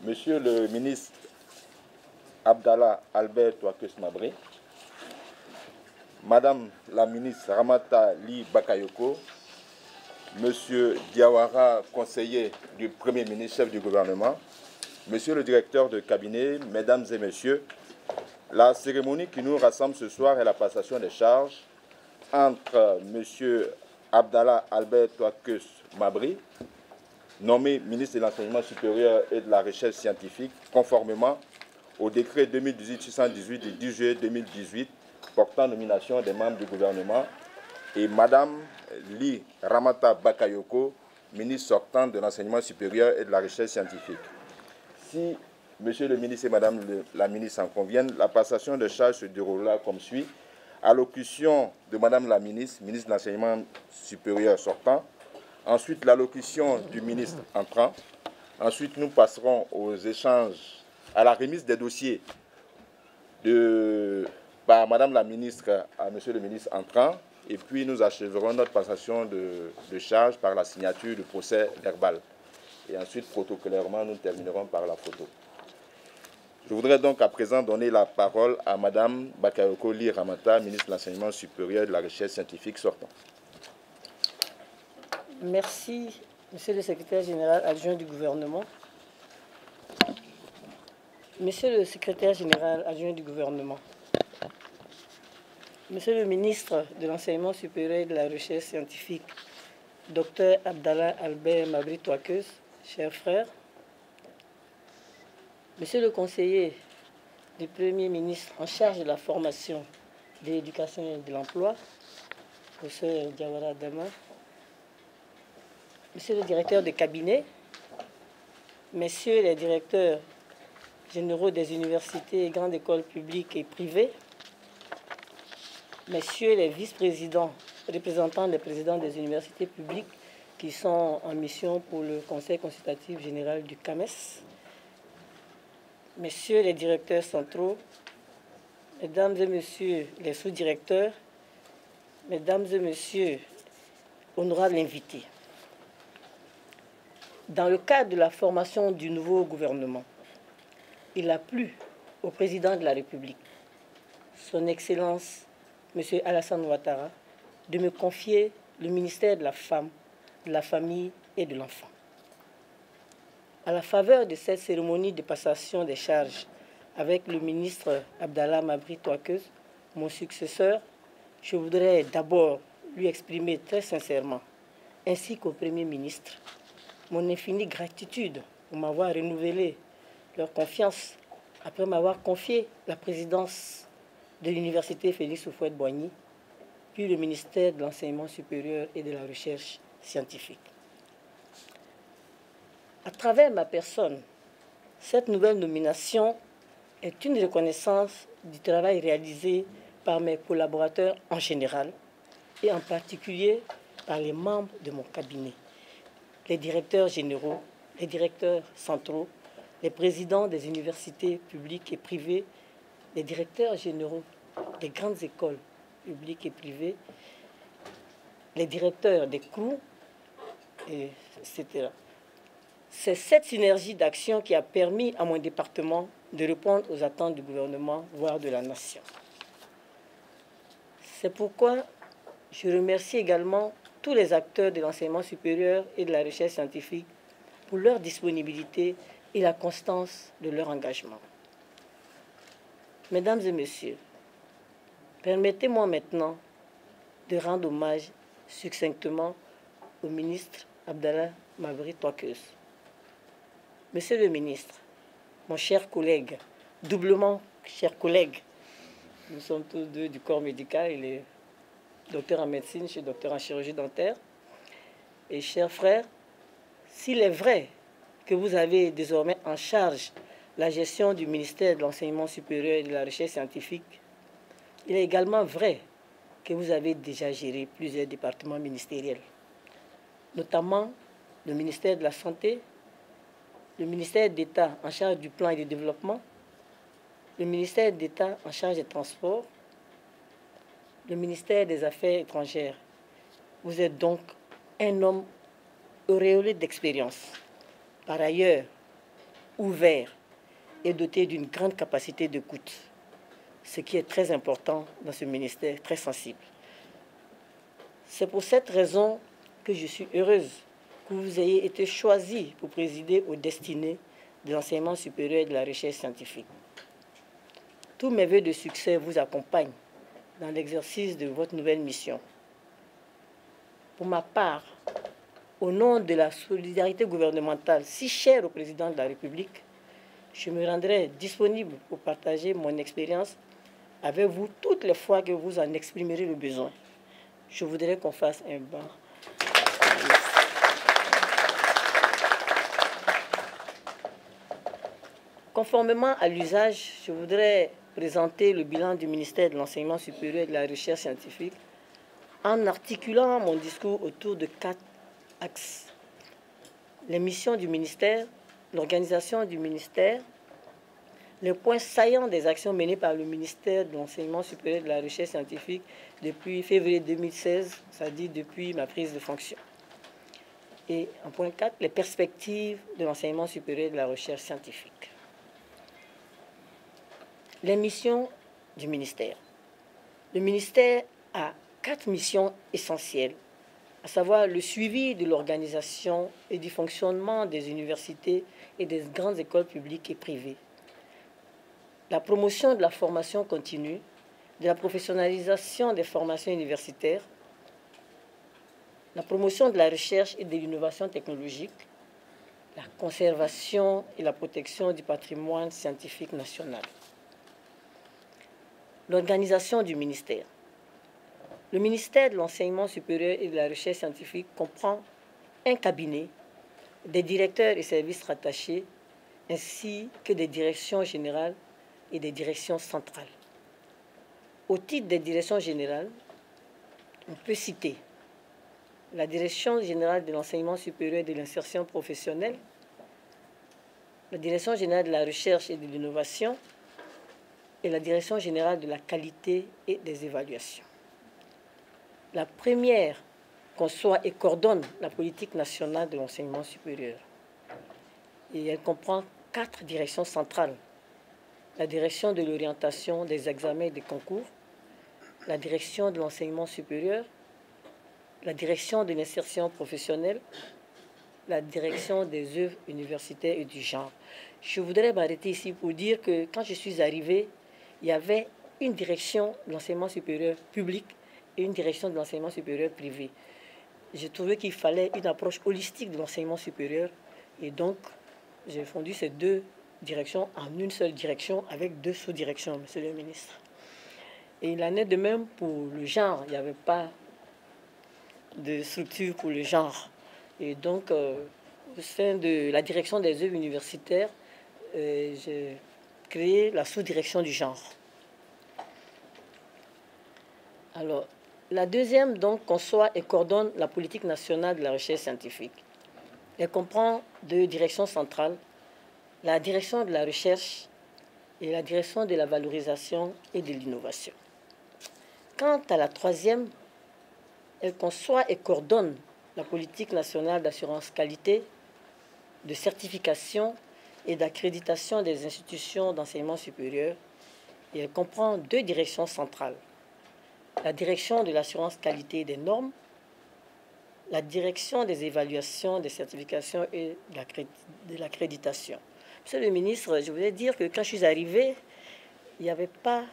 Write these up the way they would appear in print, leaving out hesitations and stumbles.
Monsieur le ministre Abdallah Albert Touakeus Mabri, Madame la ministre Ramata Ly Bakayoko, Monsieur Diawara, conseiller du Premier ministre, chef du gouvernement, Monsieur le directeur de cabinet, Mesdames et Messieurs, la cérémonie qui nous rassemble ce soir est la passation des charges entre Monsieur Abdallah Albert Touakeus Mabri, nommé ministre de l'Enseignement supérieur et de la Recherche scientifique, conformément au décret 2018-618 du 10 juillet 2018 portant nomination des membres du gouvernement, et Madame Ly Ramata Bakayoko, ministre sortante de l'Enseignement supérieur et de la Recherche scientifique. Si Monsieur le ministre et Madame la ministre en conviennent, la passation de charges se déroulera comme suit. Allocution de Madame la ministre, ministre de l'Enseignement supérieur sortant. Ensuite, l'allocution du ministre entrant. Ensuite, nous passerons aux échanges, à la remise des dossiers par Madame la ministre à Monsieur le ministre entrant. Et puis, nous achèverons notre passation de charge par la signature du procès verbal. Et ensuite, protocolairement, nous terminerons par la photo. Je voudrais donc à présent donner la parole à Madame Bakayoko Ly Ramata, ministre de l'Enseignement supérieur et de la Recherche scientifique sortant. Merci, Monsieur le secrétaire général adjoint du gouvernement. Monsieur le secrétaire général adjoint du gouvernement, Monsieur le ministre de l'Enseignement supérieur et de la Recherche scientifique, Dr Abdallah Albert Mabri Touakeus, chers frères, Monsieur le conseiller du Premier ministre en charge de la formation, de l'éducation et de l'emploi, Professeur Diawara Dama, Monsieur le directeur de cabinet, Messieurs les directeurs généraux des universités et grandes écoles publiques et privées, Messieurs les vice-présidents, représentants des présidents des universités publiques qui sont en mission pour le Conseil consultatif général du CAMES, Messieurs les directeurs centraux, Mesdames et Messieurs les sous-directeurs, Mesdames et Messieurs, honorables invités. Dans le cadre de la formation du nouveau gouvernement, il a plu au président de la République, Son Excellence M. Alassane Ouattara, de me confier le ministère de la Femme, de la Famille et de l'Enfant. À la faveur de cette cérémonie de passation des charges avec le ministre Abdallah Mabri Touakeus, mon successeur, je voudrais d'abord lui exprimer très sincèrement, ainsi qu'au Premier ministre, mon infinie gratitude pour m'avoir renouvelé leur confiance après m'avoir confié la présidence de l'Université Félix Houphouët-Boigny, puis le ministère de l'Enseignement supérieur et de la Recherche scientifique. À travers ma personne, cette nouvelle nomination est une reconnaissance du travail réalisé par mes collaborateurs en général et en particulier par les membres de mon cabinet, les directeurs généraux, les directeurs centraux, les présidents des universités publiques et privées, les directeurs généraux des grandes écoles publiques et privées, les directeurs des CRU, etc. C'est cette synergie d'action qui a permis à mon département de répondre aux attentes du gouvernement, voire de la nation. C'est pourquoi je remercie également tous les acteurs de l'enseignement supérieur et de la recherche scientifique pour leur disponibilité et la constance de leur engagement. Mesdames et Messieurs, permettez-moi maintenant de rendre hommage succinctement au ministre Abdallah Mabri Touakeus. Monsieur le ministre, mon cher collègue, doublement cher collègue, nous sommes tous deux du corps médical, il est docteur en médecine, je suis docteur en chirurgie dentaire. Et chers frères, s'il est vrai que vous avez désormais en charge la gestion du ministère de l'Enseignement supérieur et de la Recherche scientifique, il est également vrai que vous avez déjà géré plusieurs départements ministériels, notamment le ministère de la Santé, le ministère d'État en charge du plan et du développement, le ministère d'État en charge des transports, le ministère des Affaires étrangères. Vous êtes donc un homme auréolé d'expérience. Par ailleurs, ouvert et doté d'une grande capacité d'écoute, ce qui est très important dans ce ministère très sensible. C'est pour cette raison que je suis heureuse que vous ayez été choisi pour présider aux destinées de l'enseignement supérieur et de la recherche scientifique. Tous mes vœux de succès vous accompagnent dans l'exercice de votre nouvelle mission. Pour ma part, au nom de la solidarité gouvernementale si chère au président de la République, je me rendrai disponible pour partager mon expérience avec vous toutes les fois que vous en exprimerez le besoin. Je voudrais qu'on fasse un banc. Conformément à l'usage, je voudrais présenter le bilan du ministère de l'Enseignement supérieur et de la Recherche scientifique en articulant mon discours autour de 4 axes. Les missions du ministère, l'organisation du ministère, les points saillants des actions menées par le ministère de l'Enseignement supérieur et de la Recherche scientifique depuis février 2016, c'est-à-dire depuis ma prise de fonction. Et en point 4, les perspectives de l'enseignement supérieur et de la recherche scientifique. Les missions du ministère. Le ministère a 4 missions essentielles, à savoir le suivi de l'organisation et du fonctionnement des universités et des grandes écoles publiques et privées, la promotion de la formation continue, de la professionnalisation des formations universitaires, la promotion de la recherche et de l'innovation technologique, la conservation et la protection du patrimoine scientifique national. L'organisation du ministère. Le ministère de l'Enseignement supérieur et de la Recherche scientifique comprend un cabinet, des directeurs et services rattachés, ainsi que des directions générales et des directions centrales. Au titre des directions générales, on peut citer la Direction générale de l'enseignement supérieur et de l'insertion professionnelle, la Direction générale de la recherche et de l'innovation et la Direction générale de la qualité et des évaluations. La première conçoit et coordonne la politique nationale de l'enseignement supérieur. Et elle comprend 4 directions centrales. La direction de l'orientation des examens et des concours, la direction de l'enseignement supérieur, la direction de l'insertion professionnelle, la direction des œuvres universitaires et du genre. Je voudrais m'arrêter ici pour dire que quand je suis arrivée, il y avait une direction de l'enseignement supérieur public et une direction de l'enseignement supérieur privé. J'ai trouvé qu'il fallait une approche holistique de l'enseignement supérieur et donc j'ai fondu ces 2 directions en une seule direction avec 2 sous-directions, monsieur le ministre. Et il en est de même pour le genre. Il n'y avait pas de structure pour le genre. Et donc, au sein de la direction des œuvres universitaires, j'ai créé la sous-direction du genre. Alors, la deuxième, donc, conçoit et coordonne la politique nationale de la recherche scientifique. Elle comprend 2 directions centrales, la direction de la recherche et la direction de la valorisation et de l'innovation. Quant à la troisième, elle conçoit et coordonne la politique nationale d'assurance qualité, de certification et d'accréditation des institutions d'enseignement supérieur. Et elle comprend 2 directions centrales. La direction de l'assurance qualité des normes, la direction des évaluations, des certifications et de l'accréditation. Monsieur le ministre, je voulais dire que quand je suis arrivée, il n'y avait pas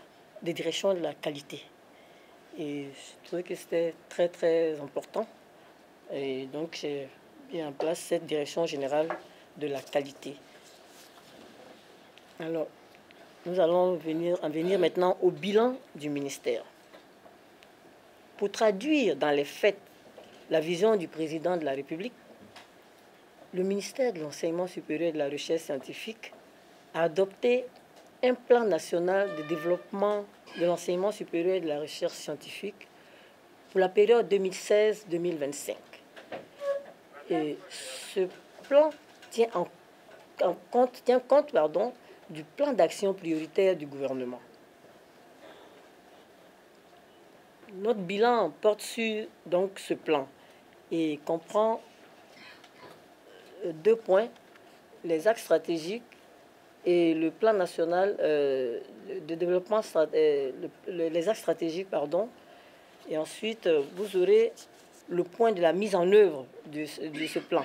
de direction de la qualité. Et je trouvais que c'était très, très important. Et donc, j'ai mis en place cette direction générale de la qualité. Alors, nous allons en venir maintenant au bilan du ministère. Pour traduire dans les faits la vision du président de la République, le ministère de l'Enseignement supérieur et de la Recherche scientifique a adopté un plan national de développement de l'enseignement supérieur et de la recherche scientifique pour la période 2016-2025. Et ce plan tient compte du plan d'action prioritaire du gouvernement. Notre bilan porte sur donc, ce plan et comprend 2 points, les axes stratégiques et le plan national de développement, les axes stratégiques, pardon. Et ensuite, vous aurez le point de la mise en œuvre de ce plan.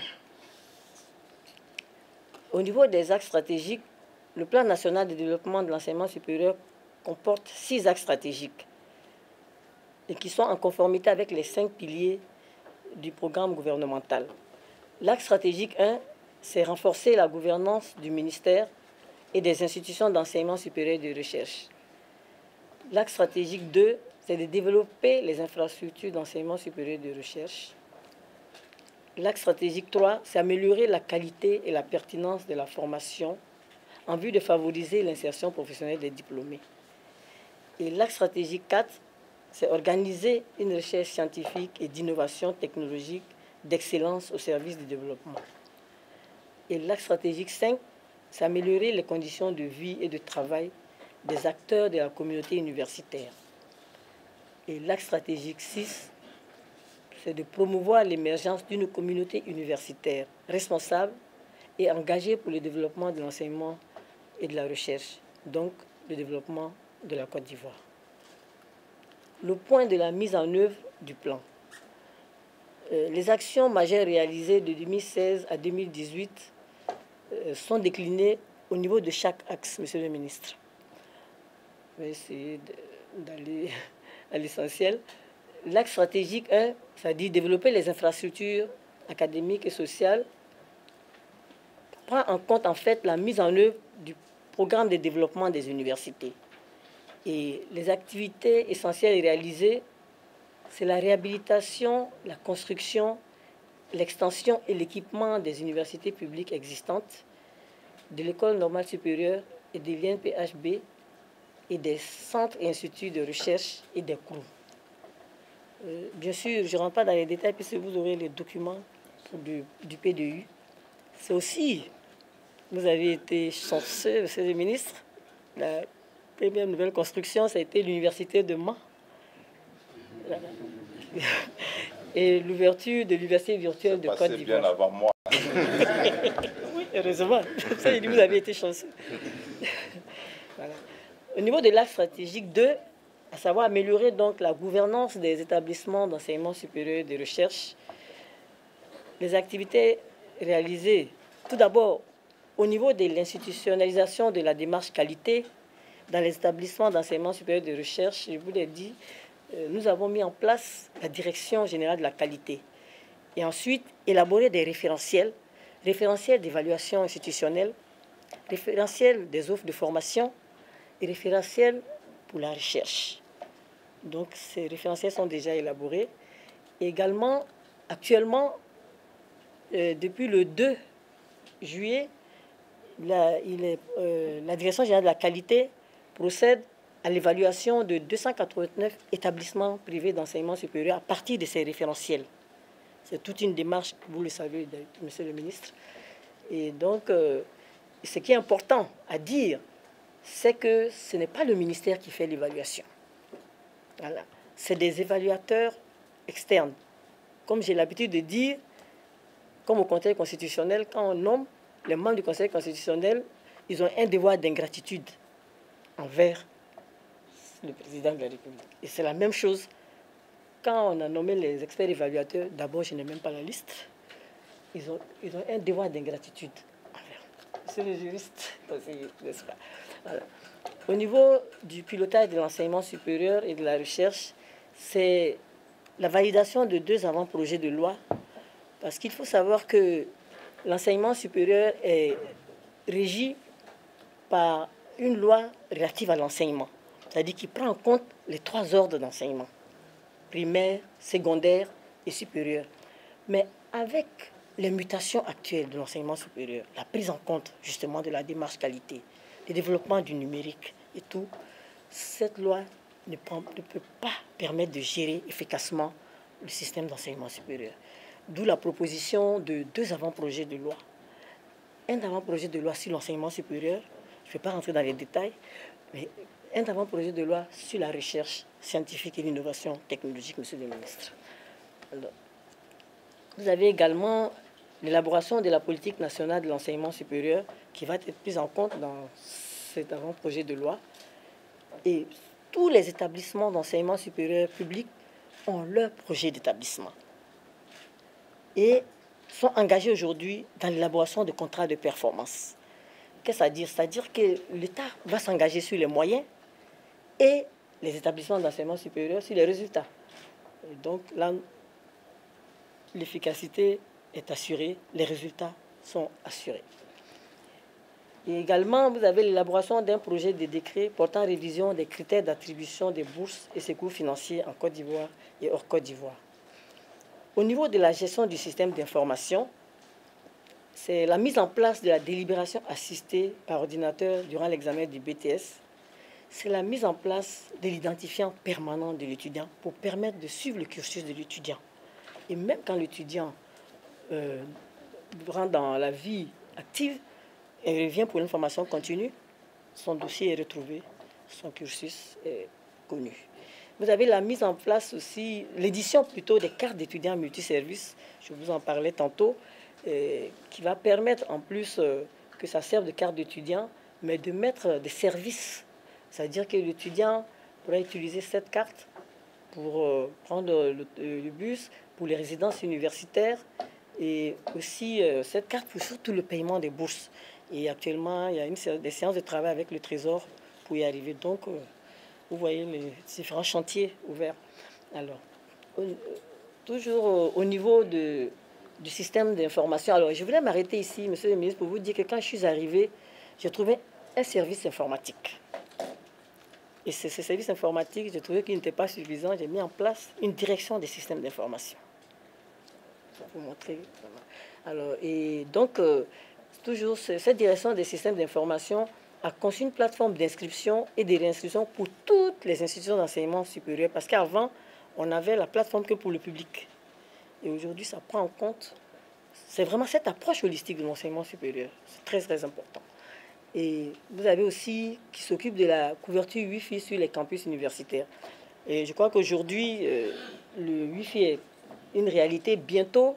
Au niveau des axes stratégiques, le plan national de développement de l'enseignement supérieur comporte 6 axes stratégiques et qui sont en conformité avec les 5 piliers du programme gouvernemental. L'axe stratégique 1, c'est renforcer la gouvernance du ministère et des institutions d'enseignement supérieur et de recherche. L'axe stratégique 2, c'est de développer les infrastructures d'enseignement supérieur et de recherche. L'axe stratégique 3, c'est améliorer la qualité et la pertinence de la formation en vue de favoriser l'insertion professionnelle des diplômés. Et l'axe stratégique 4, c'est organiser une recherche scientifique et d'innovation technologique d'excellence au service du développement. Et l'axe stratégique 5, c'est améliorer les conditions de vie et de travail des acteurs de la communauté universitaire. Et l'axe stratégique 6, c'est de promouvoir l'émergence d'une communauté universitaire responsable et engagée pour le développement de l'enseignement et de la recherche, donc le développement de la Côte d'Ivoire. Le point de la mise en œuvre du plan. Les actions majeures réalisées de 2016 à 2018 sont déclinées au niveau de chaque axe, Monsieur le ministre. Je vais essayer d'aller à l'essentiel. L'axe stratégique 1, ça dit développer les infrastructures académiques et sociales, prend en compte en fait la mise en œuvre du programme de développement des universités. Et les activités essentielles réalisées, c'est la réhabilitation, la construction, l'extension et l'équipement des universités publiques existantes, de l'école normale supérieure et de l'INPHB et des centres et instituts de recherche et des cours. Bien sûr, je ne rentre pas dans les détails puisque vous aurez les documents du PDU. C'est aussi, vous avez été chanceux, monsieur le ministre, la première nouvelle construction, ça a été l'université de Mans. Et l'ouverture de l'université virtuelle de Côte d'Ivoire. Bien avant moi. Oui, heureusement. Ça, vous avez été chanceux. Voilà. Au niveau de l'axe stratégique 2, à savoir améliorer donc la gouvernance des établissements d'enseignement supérieur et de recherche, les activités réalisées, tout d'abord, au niveau de l'institutionnalisation de la démarche qualité dans les établissements d'enseignement supérieur et de recherche, je vous l'ai dit, nous avons mis en place la Direction générale de la qualité. Et ensuite, élaborer des référentiels d'évaluation institutionnelle, référentiels des offres de formation et référentiels pour la recherche. Donc, ces référentiels sont déjà élaborés. Et également, actuellement, depuis le 2 juillet, la Direction générale de la qualité procède à l'évaluation de 289 établissements privés d'enseignement supérieur à partir de ces référentiels. C'est toute une démarche, vous le savez, monsieur le ministre. Et donc, ce qui est important à dire, c'est que ce n'est pas le ministère qui fait l'évaluation. Voilà. C'est des évaluateurs externes. Comme j'ai l'habitude de dire, comme au Conseil constitutionnel, quand on nomme les membres du Conseil constitutionnel, ils ont un devoir d'ingratitude envers le président de la République. Et c'est la même chose quand on a nommé les experts évaluateurs. D'abord, je n'ai même pas la liste. Ils ont un devoir d'ingratitude envers. C'est le juriste, n'est-ce pas? Voilà. Au niveau du pilotage de l'enseignement supérieur et de la recherche, c'est la validation de 2 avant-projets de loi, parce qu'il faut savoir que l'enseignement supérieur est régi par une loi relative à l'enseignement, c'est-à-dire qui prend en compte les 3 ordres d'enseignement, primaire, secondaire et supérieur. Mais avec les mutations actuelles de l'enseignement supérieur, la prise en compte justement de la démarche qualité, le développement du numérique et tout, cette loi ne peut pas permettre de gérer efficacement le système d'enseignement supérieur. D'où la proposition de 2 avant-projets de loi. Un avant-projet de loi sur l'enseignement supérieur, je ne vais pas rentrer dans les détails, mais un avant-projet de loi sur la recherche scientifique et l'innovation technologique, monsieur le ministre. Alors, vous avez également l'élaboration de la politique nationale de l'enseignement supérieur qui va être prise en compte dans cet avant-projet de loi. Et tous les établissements d'enseignement supérieur public ont leur projet d'établissement et sont engagés aujourd'hui dans l'élaboration de contrats de performance. Qu'est-ce que ça veut dire? C'est-à-dire que l'État va s'engager sur les moyens et les établissements d'enseignement supérieur sur les résultats. Et donc là, l'efficacité est assurée, les résultats sont assurés. Et également, vous avez l'élaboration d'un projet de décret portant révision des critères d'attribution des bourses et secours financiers en Côte d'Ivoire et hors Côte d'Ivoire. Au niveau de la gestion du système d'information, c'est la mise en place de la délibération assistée par ordinateur durant l'examen du BTS. C'est la mise en place de l'identifiant permanent de l'étudiant pour permettre de suivre le cursus de l'étudiant. Et même quand l'étudiant rentre dans la vie active et revient pour une formation continue, son dossier est retrouvé, son cursus est connu. Vous avez la mise en place aussi, l'édition plutôt des cartes d'étudiants multiservices, je vous en parlais tantôt, qui va permettre en plus que ça serve de carte d'étudiant, mais de mettre des services. C'est-à-dire que l'étudiant pourra utiliser cette carte pour prendre le bus, pour les résidences universitaires, et aussi cette carte pour surtout le paiement des bourses. Et actuellement, il y a des séances de travail avec le Trésor pour y arriver. Donc, vous voyez les différents chantiers ouverts. Alors, toujours au niveau du système d'information. Alors, je voulais m'arrêter ici, monsieur le ministre, pour vous dire que quand je suis arrivée, j'ai trouvé un service informatique. Et ce service informatique, j'ai trouvé qu'il n'était pas suffisant. J'ai mis en place une direction des systèmes d'information. Pour montrer. Alors, et donc, toujours cette direction des systèmes d'information a conçu une plateforme d'inscription et de réinscription pour toutes les institutions d'enseignement supérieur. Parce qu'avant, on avait la plateforme que pour le public. Et aujourd'hui, ça prend en compte. C'est vraiment cette approche holistique de l'enseignement supérieur. C'est très, très important. Et vous avez aussi qui s'occupe de la couverture Wi-Fi sur les campus universitaires. Et je crois qu'aujourd'hui, le Wi-Fi est une réalité. Bientôt,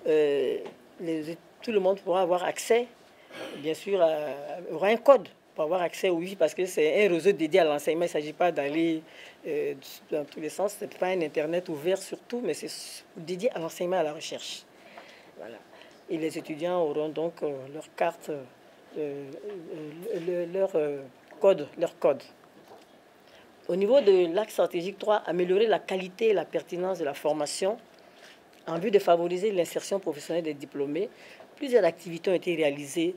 tout le monde pourra avoir accès, bien sûr, aura un code pour avoir accès au Wi-Fi parce que c'est un réseau dédié à l'enseignement. Il ne s'agit pas d'aller dans tous les sens. Ce n'est pas un Internet ouvert surtout, mais c'est dédié à l'enseignement et à la recherche. Voilà. Et les étudiants auront donc leur carte, leur code. Au niveau de l'axe stratégique 3, améliorer la qualité et la pertinence de la formation en vue de favoriser l'insertion professionnelle des diplômés. Plusieurs activités ont été réalisées,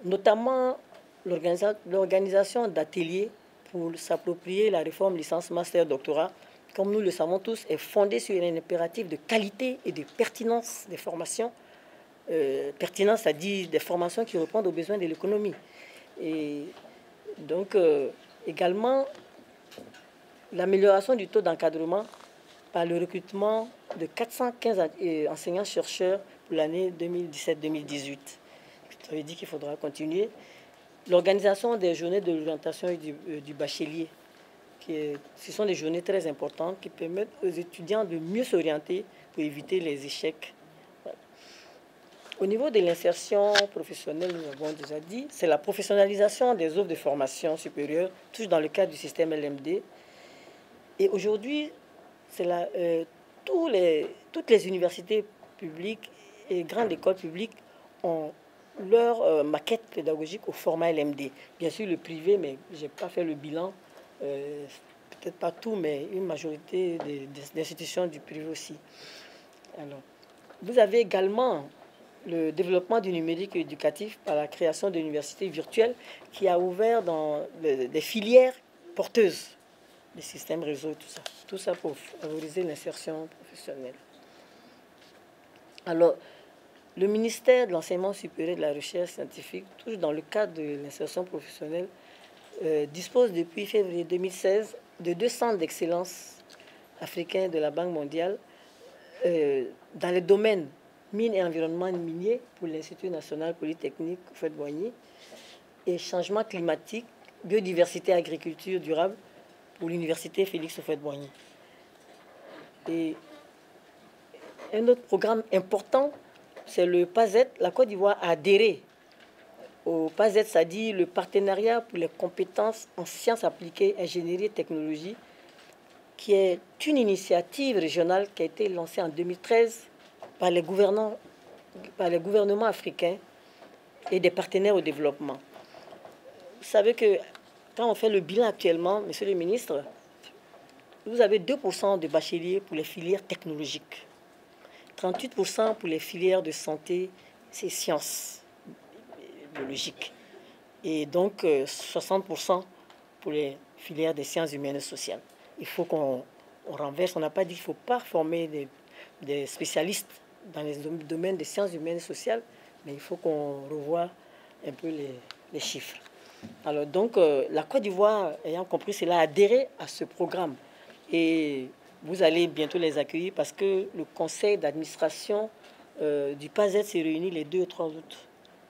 notamment l'organisation d'ateliers pour s'approprier la réforme licence master doctorat, comme nous le savons tous, est fondée sur un impératif de qualité et de pertinence des formations. Pertinence, c'est-à-dire des formations qui répondent aux besoins de l'économie. Et donc, également, l'amélioration du taux d'encadrement par le recrutement de 415 enseignants-chercheurs pour l'année 2017-2018. Ça veut dire qu'il faudra continuer. L'organisation des journées de l'orientation et du bachelier. Ce sont des journées très importantes qui permettent aux étudiants de mieux s'orienter pour éviter les échecs. Voilà. Au niveau de l'insertion professionnelle, nous avons déjà dit, c'est la professionnalisation des offres de formation supérieure, toujours dans le cadre du système LMD. Et aujourd'hui, c'est toutes les universités publiques et grandes écoles publiques ont leur maquette pédagogique au format LMD. Bien sûr, le privé, mais je n'ai pas fait le bilan, peut-être pas tout, mais une majorité des institutions du privé aussi. Alors, vous avez également le développement du numérique éducatif par la création de l'université virtuelle qui a ouvert dans des filières porteuses, les systèmes réseau, tout ça. Tout ça pour favoriser l'insertion professionnelle. Alors, le ministère de l'Enseignement supérieur et de la Recherche scientifique, toujours dans le cadre de l'insertion professionnelle, dispose depuis février 2016 de 2 centres d'excellence africains de la Banque mondiale dans les domaines mines et environnement minier pour l'Institut national polytechnique Houphouët-Boigny et changement climatique, biodiversité et agriculture durable pour l'université Félix Houphouët-Boigny. Et un autre programme important c'est le PASET. La Côte d'Ivoire a adhéré au PASET, c'est-à-dire le partenariat pour les compétences en sciences appliquées, ingénierie et technologie, qui est une initiative régionale qui a été lancée en 2013 par les gouvernements africains et des partenaires au développement. Vous savez que quand on fait le bilan actuellement, monsieur le ministre, vous avez 2% de bacheliers pour les filières technologiques, 38% pour les filières de santé, c'est sciences biologiques, et donc 60% pour les filières des sciences humaines et sociales. Il faut qu'on renverse. On n'a pas dit qu'il ne faut pas former des spécialistes dans les domaines des sciences humaines et sociales, mais il faut qu'on revoie un peu les chiffres. Alors donc, la Côte d'Ivoire, ayant compris cela, a adhéré à ce programme. Et vous allez bientôt les accueillir parce que le conseil d'administration du PASET s'est réuni les 2 et 3 août.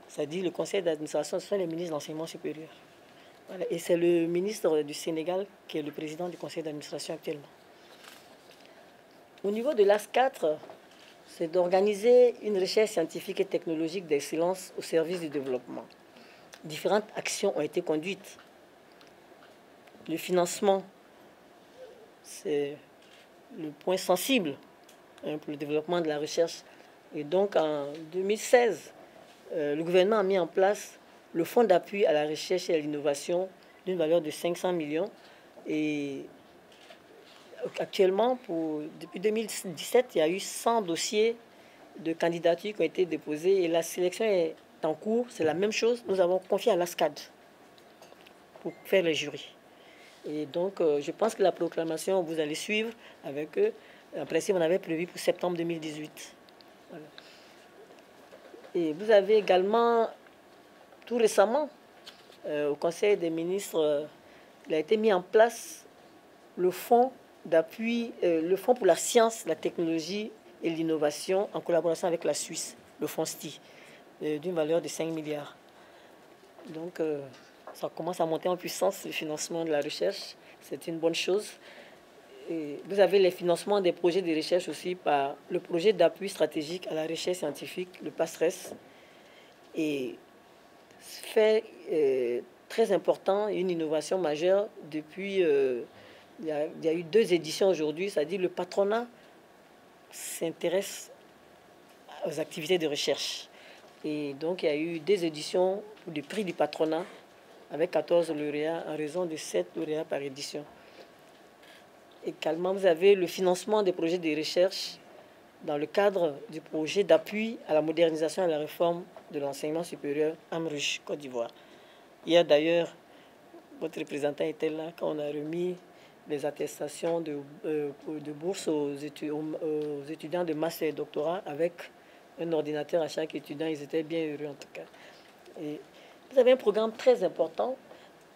C'est-à-dire le conseil d'administration, ce sont les ministres de l'enseignement supérieur. Voilà. Et c'est le ministre du Sénégal qui est le président du conseil d'administration actuellement. Au niveau de l'AS4, c'est d'organiser une recherche scientifique et technologique d'excellence au service du développement. Différentes actions ont été conduites. Le financement, c'est le point sensible pour le développement de la recherche. Et donc en 2016, le gouvernement a mis en place le fonds d'appui à la recherche et à l'innovation d'une valeur de 500 millions. Et actuellement, depuis 2017, il y a eu 100 dossiers de candidatures qui ont été déposés et la sélection est en cours. C'est la même chose. Nous avons confié à l'ASCAD pour faire les jurys. Et donc, je pense que la proclamation, vous allez suivre avec eux. En principe, on avait prévu pour septembre 2018. Voilà. Et vous avez également, tout récemment, au Conseil des ministres, il a été mis en place le fonds d'appui, le fonds pour la science, la technologie et l'innovation en collaboration avec la Suisse, le fonds STI, d'une valeur de 5 milliards. Donc, ça commence à monter en puissance, le financement de la recherche. C'est une bonne chose. Et vous avez les financements des projets de recherche aussi par le projet d'appui stratégique à la recherche scientifique, le PASRES. Et fait très important, une innovation majeure depuis... il y a eu 2 éditions aujourd'hui, c'est-à-dire le patronat s'intéresse aux activités de recherche. Et donc, il y a eu 2 éditions du prix du patronat avec 14 lauréats en raison de 7 lauréats par édition. Également, vous avez le financement des projets de recherche dans le cadre du projet d'appui à la modernisation et à la réforme de l'enseignement supérieur AMRUCH, Côte d'Ivoire. Hier, d'ailleurs, votre représentant était là quand on a remis les attestations de bourse aux étudiants de master et doctorat avec un ordinateur à chaque étudiant. Ils étaient bien heureux en tout cas. Et vous avez un programme très important,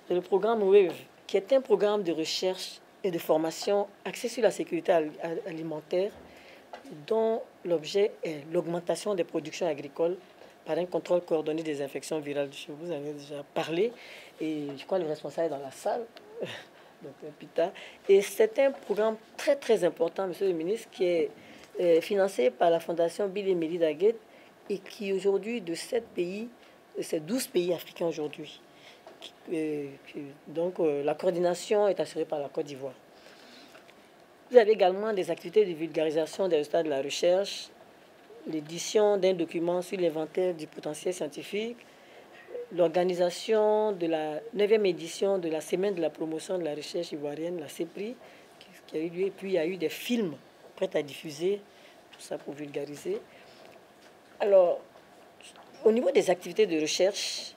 c'est le programme WAVE, qui est un programme de recherche et de formation axé sur la sécurité alimentaire, dont l'objet est l'augmentation des productions agricoles par un contrôle coordonné des infections virales. Je vous en ai déjà parlé, et je crois que le responsable est dans la salle, donc Pita. Et c'est un programme très très important, monsieur le ministre, qui est financé par la fondation Bill et Melinda Gates et qui aujourd'hui, de 7 pays, c'est 12 pays africains aujourd'hui. Donc la coordination est assurée par la Côte d'Ivoire. Vous avez également des activités de vulgarisation des résultats de la recherche, l'édition d'un document sur l'inventaire du potentiel scientifique, l'organisation de la 9e édition de la semaine de la promotion de la recherche ivoirienne, la CEPRI, qui a eu lieu, et puis il y a eu des films prêts à diffuser, tout ça pour vulgariser. Alors, au niveau des activités de recherche,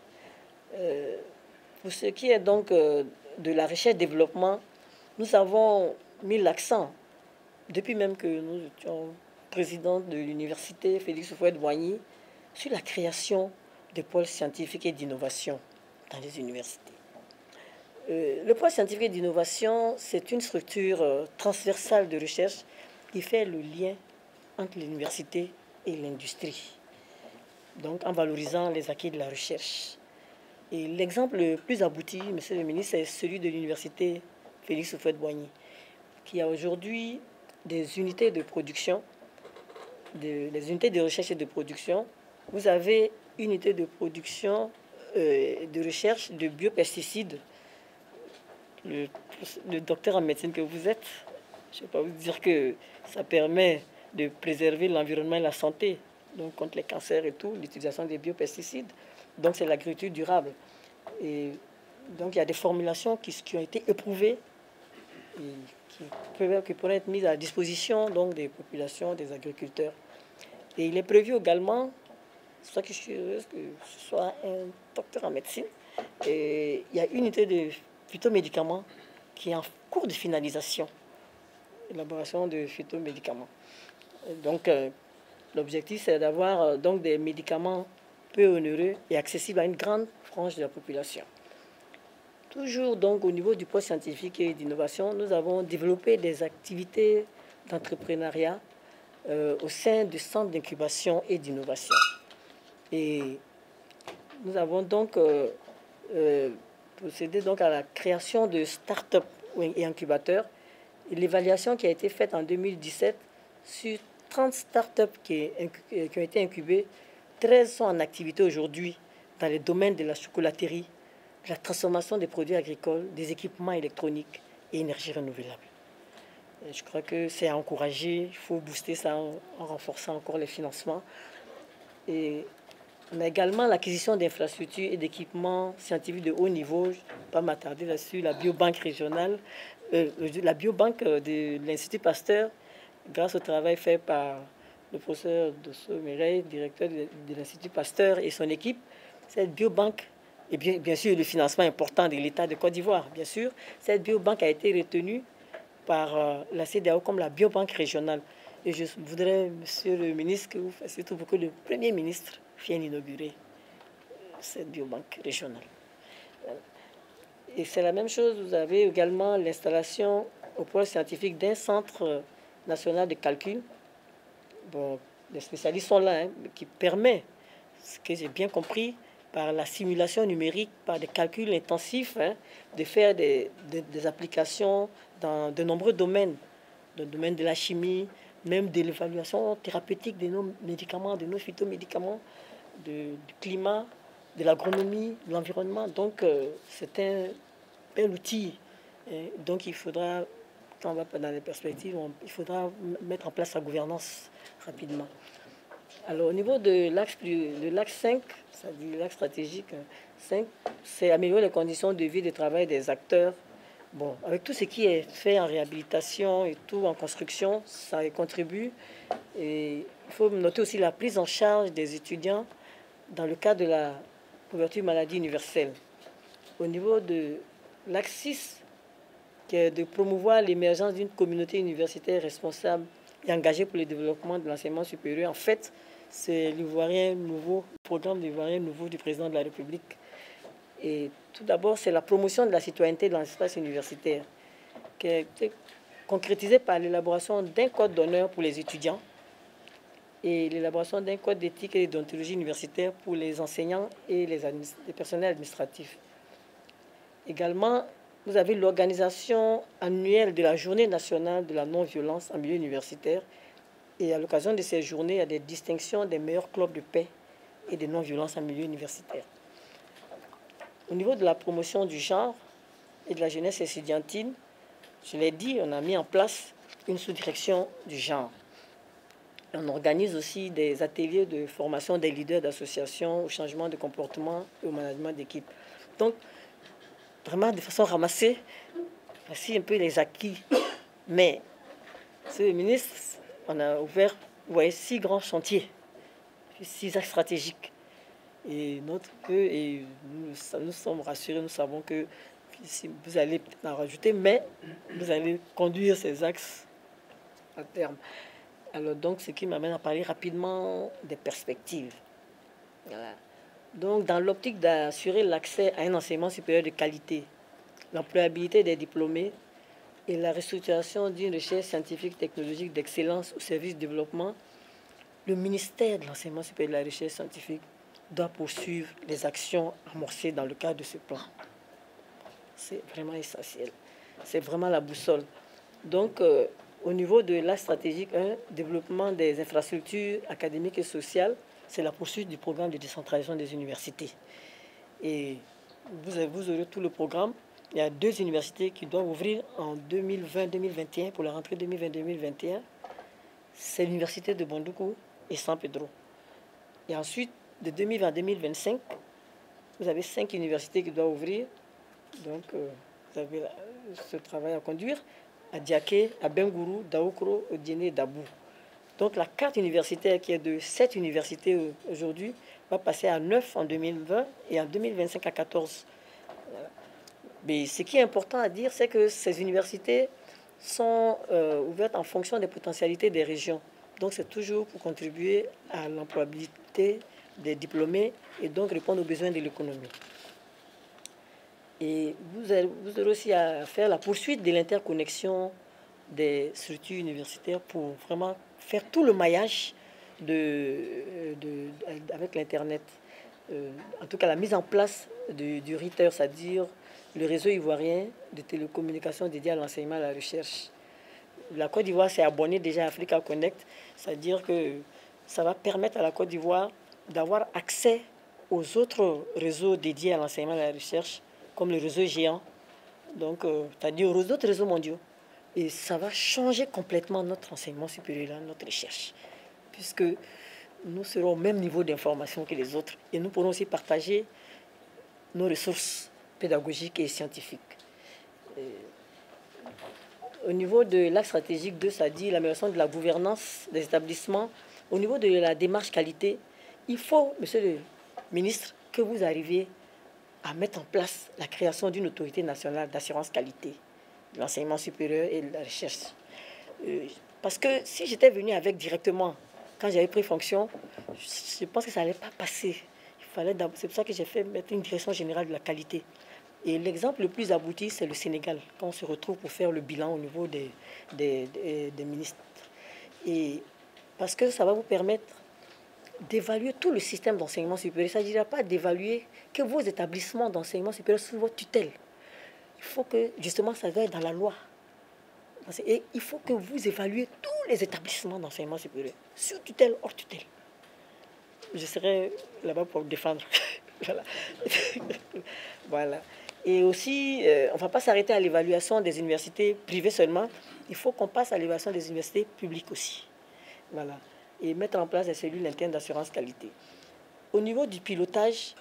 pour ce qui est donc de la recherche-développement, nous avons mis l'accent, depuis même que nous étions président de l'université Félix Houphouët-Boigny, sur la création de pôles scientifiques et d'innovation dans les universités. Le pôle scientifique et d'innovation, c'est une structure transversale de recherche qui fait le lien entre l'université et l'industrie, donc en valorisant les acquis de la recherche. Et l'exemple le plus abouti, monsieur le ministre, c'est celui de l'université Félix Houphouët-Boigny, qui a aujourd'hui des unités de production les unités de recherche et de production, vous avez une unité de production, de recherche de biopesticides. Le docteur en médecine que vous êtes, je ne vais pas vous dire que ça permet de préserver l'environnement et la santé, donc contre les cancers et tout, l'utilisation des biopesticides. Donc c'est l'agriculture durable. Et donc il y a des formulations qui ont été éprouvées et qui pourraient être mises à disposition donc, des populations, des agriculteurs. Et il est prévu également, c'est ça que je suis heureuse que ce soit un docteur en médecine, et il y a une unité de phytomédicaments qui est en cours de finalisation, élaboration de phytomédicaments. Donc l'objectif c'est d'avoir donc des médicaments peu onéreux et accessibles à une grande frange de la population. Toujours donc au niveau du pôle scientifique et d'innovation, nous avons développé des activités d'entrepreneuriat au sein du centre d'incubation et d'innovation. Et nous avons donc procédé donc à la création de start-up et incubateurs. Et l'évaluation qui a été faite en 2017 sur 30 start-up qui ont été incubées, 13 sont en activité aujourd'hui dans les domaines de la chocolaterie, de la transformation des produits agricoles, des équipements électroniques et énergie renouvelable. Et je crois que c'est à encourager, il faut booster ça en renforçant encore les financements. Et on a également l'acquisition d'infrastructures et d'équipements scientifiques de haut niveau. Je ne vais pas m'attarder là-dessus. La biobanque régionale, la biobanque de l'Institut Pasteur, grâce au travail fait par le professeur Dosso Mireille, directeur de l'Institut Pasteur et son équipe, cette biobanque, et bien sûr le financement important de l'État de Côte d'Ivoire, bien sûr, cette biobanque a été retenue par la CEDEAO comme la biobanque régionale. Et je voudrais, monsieur le ministre, que vous fassiez tout pour que le Premier ministre vienne inaugurer cette biobanque régionale. Et c'est la même chose, vous avez également l'installation au pôle scientifique d'un centre national de calcul. Bon, les spécialistes sont là, qui permet, ce que j'ai bien compris, par la simulation numérique, par des calculs intensifs, de faire des applications dans de nombreux domaines, dans le domaine de la chimie, même de l'évaluation thérapeutique de nos médicaments, de nos phytomédicaments, du climat, de l'agronomie, de l'environnement. Donc, c'est un bel outil. Et donc, il faudra, quand on va dans les perspectives, il faudra mettre en place la gouvernance rapidement. Alors, au niveau de l'axe 5, c'est-à-dire l'axe stratégique 5, c'est améliorer les conditions de vie et de travail des acteurs. Bon, avec tout ce qui est fait en réhabilitation et tout en construction, ça y contribue. Et il faut noter aussi la prise en charge des étudiants dans le cadre de la couverture maladie universelle. Au niveau de l'axe 6, qui est de promouvoir l'émergence d'une communauté universitaire responsable et engagée pour le développement de l'enseignement supérieur. En fait, c'est l'Ivoirien nouveau, le programme d'Ivoirien nouveau du président de la République. Et tout d'abord, c'est la promotion de la citoyenneté dans l'espace universitaire, qui a été concrétisée par l'élaboration d'un code d'honneur pour les étudiants et l'élaboration d'un code d'éthique et d'ontologie universitaire pour les enseignants et les personnels administratifs. Également, vous avez l'organisation annuelle de la Journée nationale de la non-violence en milieu universitaire. Et à l'occasion de ces journées, il y a des distinctions des meilleurs clubs de paix et de non-violence en milieu universitaire. Au niveau de la promotion du genre et de la jeunesse estudiantine, je l'ai dit, on a mis en place une sous-direction du genre. On organise aussi des ateliers de formation des leaders d'associations au changement de comportement et au management d'équipe. Donc, vraiment de façon ramassée, voici un peu les acquis. Mais, monsieur le ministre, on a ouvert, vous voyez, 6 grands chantiers, 6 axes stratégiques. Et nous sommes rassurés, nous savons que si vous allez en rajouter, mais vous allez conduire ces axes à terme. Alors donc, ce qui m'amène à parler rapidement des perspectives. Voilà. Donc, dans l'optique d'assurer l'accès à un enseignement supérieur de qualité, l'employabilité des diplômés et la restructuration d'une recherche scientifique technologique d'excellence au service du développement, le ministère de l'enseignement supérieur et de la recherche scientifique doit poursuivre les actions amorcées dans le cadre de ce plan. C'est vraiment essentiel. C'est vraiment la boussole. Donc, Au niveau de la stratégique 1, développement des infrastructures académiques et sociales, c'est la poursuite du programme de décentralisation des universités. Et vous aurez tout le programme. Il y a 2 universités qui doivent ouvrir en 2020-2021 pour la rentrée 2020-2021. C'est l'université de Bondoukou et San Pedro. Et ensuite, de 2020 à 2025, vous avez 5 universités qui doivent ouvrir. Donc, vous avez ce travail à conduire à Diaké, à Bengourou, Daoukro, Odiéné et Dabou. Donc, la carte universitaire qui est de 7 universités aujourd'hui va passer à 9 en 2020 et en 2025 à 14. Voilà. Mais ce qui est important à dire, c'est que ces universités sont ouvertes en fonction des potentialités des régions. Donc, c'est toujours pour contribuer à l'employabilité des diplômés et donc répondre aux besoins de l'économie. Et vous aurez aussi à faire la poursuite de l'interconnexion des structures universitaires pour vraiment faire tout le maillage avec l'Internet. En tout cas, la mise en place du RITER, c'est-à-dire le réseau ivoirien de télécommunications dédié à l'enseignement et à la recherche. La Côte d'Ivoire s'est abonnée déjà à Africa Connect, c'est-à-dire que ça va permettre à la Côte d'Ivoire d'avoir accès aux autres réseaux dédiés à l'enseignement et à la recherche, comme le réseau géant, donc c'est-à-dire aux autres réseaux mondiaux. Et ça va changer complètement notre enseignement supérieur, notre recherche, puisque nous serons au même niveau d'information que les autres et nous pourrons aussi partager nos ressources pédagogiques et scientifiques. Au niveau de l'axe stratégique 2, ça dit l'amélioration de la gouvernance des établissements. Au niveau de la démarche qualité, il faut, monsieur le ministre, que vous arriviez à mettre en place la création d'une autorité nationale d'assurance qualité de l'enseignement supérieur et de la recherche. Parce que si j'étais venu avec directement, quand j'avais pris fonction, je pense que ça n'allait pas passer. C'est pour ça que j'ai fait mettre une direction générale de la qualité. Et l'exemple le plus abouti, c'est le Sénégal, quand on se retrouve pour faire le bilan au niveau des ministres. Et parce que ça va vous permettre d'évaluer tout le système d'enseignement supérieur. Il ne s'agira pas d'évaluer que vos établissements d'enseignement supérieur sous votre tutelle. Il faut que, justement, ça doit être dans la loi. Et il faut que vous évaluez tous les établissements d'enseignement supérieur, sur tutelle, hors tutelle. Je serai là-bas pour défendre. Voilà. Voilà. Et aussi, on ne va pas s'arrêter à l'évaluation des universités privées seulement. Il faut qu'on passe à l'évaluation des universités publiques aussi. Voilà. Et mettre en place des cellules internes d'assurance qualité. Au niveau du pilotage,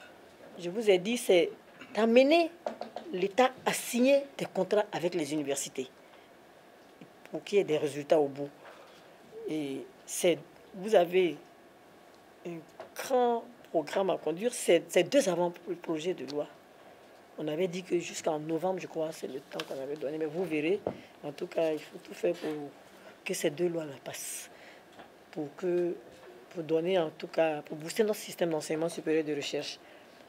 je vous ai dit, c'est d'amener l'État à signer des contrats avec les universités pour qu'il y ait des résultats au bout. Et vous avez un grand programme à conduire. C'est 2 avant-projets de loi. On avait dit que jusqu'en novembre, je crois, c'est le temps qu'on avait donné. Mais vous verrez, en tout cas, il faut tout faire pour que ces 2 lois-là passent. Pour donner, en tout cas, pour booster notre système d'enseignement supérieur de recherche.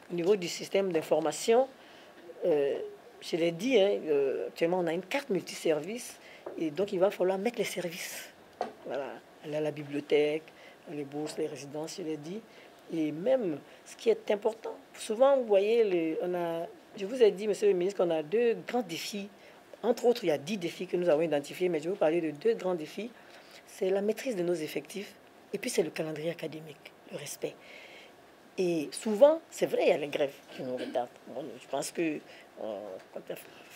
Au niveau du système d'information, je l'ai dit, actuellement, on a une carte multiservice. Et donc, il va falloir mettre les services. Voilà, aller à la bibliothèque, les bourses, les résidences, je l'ai dit. Et même, ce qui est important, souvent, vous voyez, je vous ai dit, monsieur le ministre, qu'on a 2 grands défis. Entre autres, il y a 10 défis que nous avons identifiés, mais je vais vous parler de 2 grands défis. C'est la maîtrise de nos effectifs, et puis c'est le calendrier académique, le respect. Et souvent, c'est vrai, il y a les grèves qui nous retardent. Bon, je pense que quand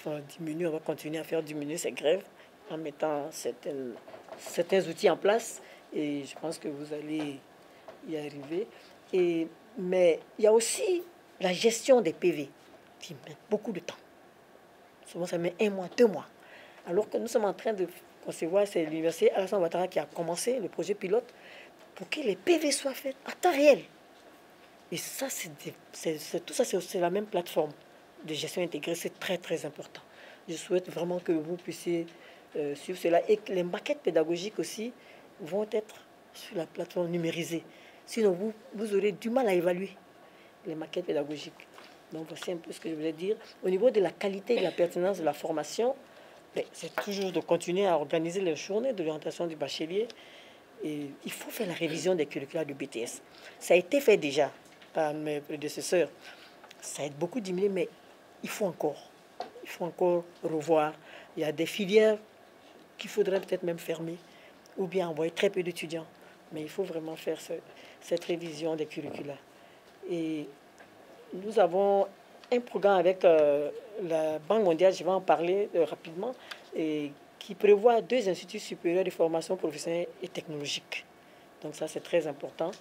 on va continuer à faire diminuer ces grèves en mettant certains outils en place, et je pense que vous allez y arriver. Mais il y a aussi la gestion des PV qui met beaucoup de temps. Souvent, ça met 1 mois, 2 mois. Alors que nous sommes en train de concevoir, c'est l'université Alassane Ouattara qui a commencé le projet pilote pour que les PV soient faits en temps réel. Et ça, tout ça, c'est la même plateforme de gestion intégrée. C'est très, très important. Je souhaite vraiment que vous puissiez suivre cela. Et que les maquettes pédagogiques aussi vont être sur la plateforme numérisée. Sinon, vous aurez du mal à évaluer les maquettes pédagogiques. Donc, voici un peu ce que je voulais dire. Au niveau de la qualité et de la pertinence de la formation, c'est toujours de continuer à organiser les journées de l'orientation du bachelier. Et il faut faire la révision des curricula du BTS. Ça a été fait déjà par mes prédécesseurs. Ça a beaucoup diminué, mais il faut encore revoir. Il y a des filières qu'il faudrait peut-être même fermer, ou bien envoyer très peu d'étudiants. Mais il faut vraiment faire cette révision des curricula. Et nous avons un programme avec la Banque mondiale, je vais en parler rapidement, et qui prévoit 2 instituts supérieurs de formation professionnelle et technologique. Donc ça, c'est très important.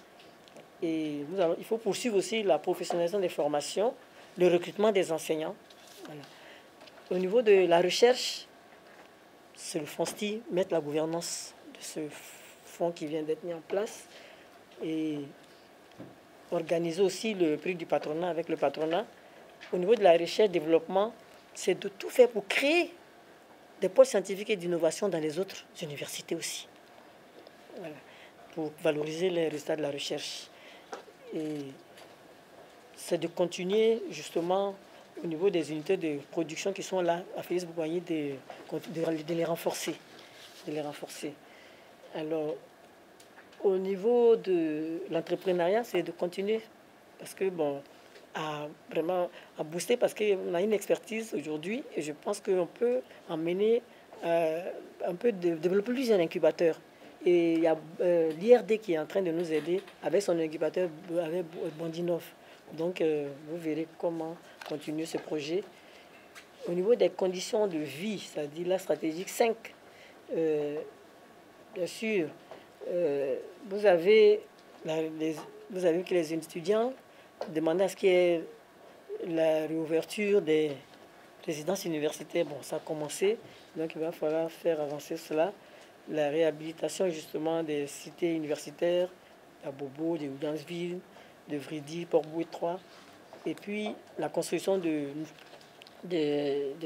Et il faut poursuivre aussi la professionnalisation des formations, le recrutement des enseignants. Voilà. Au niveau de la recherche, c'est le FONSTI, mettre la gouvernance de ce fonds qui vient d'être mis en place et organiser aussi le prix du patronat avec le patronat. Au niveau de la recherche et développement, c'est de tout faire pour créer des pôles scientifiques et d'innovation dans les autres universités aussi. Voilà. Pour valoriser les résultats de la recherche. Et c'est de continuer justement au niveau des unités de production qui sont là, à Félix Bougoyer, de les renforcer. Alors, au niveau de l'entrepreneuriat, c'est de continuer parce que bon, vraiment à booster parce qu'on a une expertise aujourd'hui et je pense qu'on peut emmener un peu de développer plusieurs incubateurs. Et il y a l'IRD qui est en train de nous aider avec son incubateur avec Bondinov. Donc vous verrez comment continuer ce projet. Au niveau des conditions de vie, c'est-à-dire la stratégie 5, bien sûr, vous avez que les étudiants demandent à ce qu'il y ait la réouverture des résidences universitaires. Bon, ça a commencé, donc il va falloir faire avancer cela. La réhabilitation justement des cités universitaires, à Bobo, de Oudansville, de Vridi, Port-Bouet 3, et puis la construction de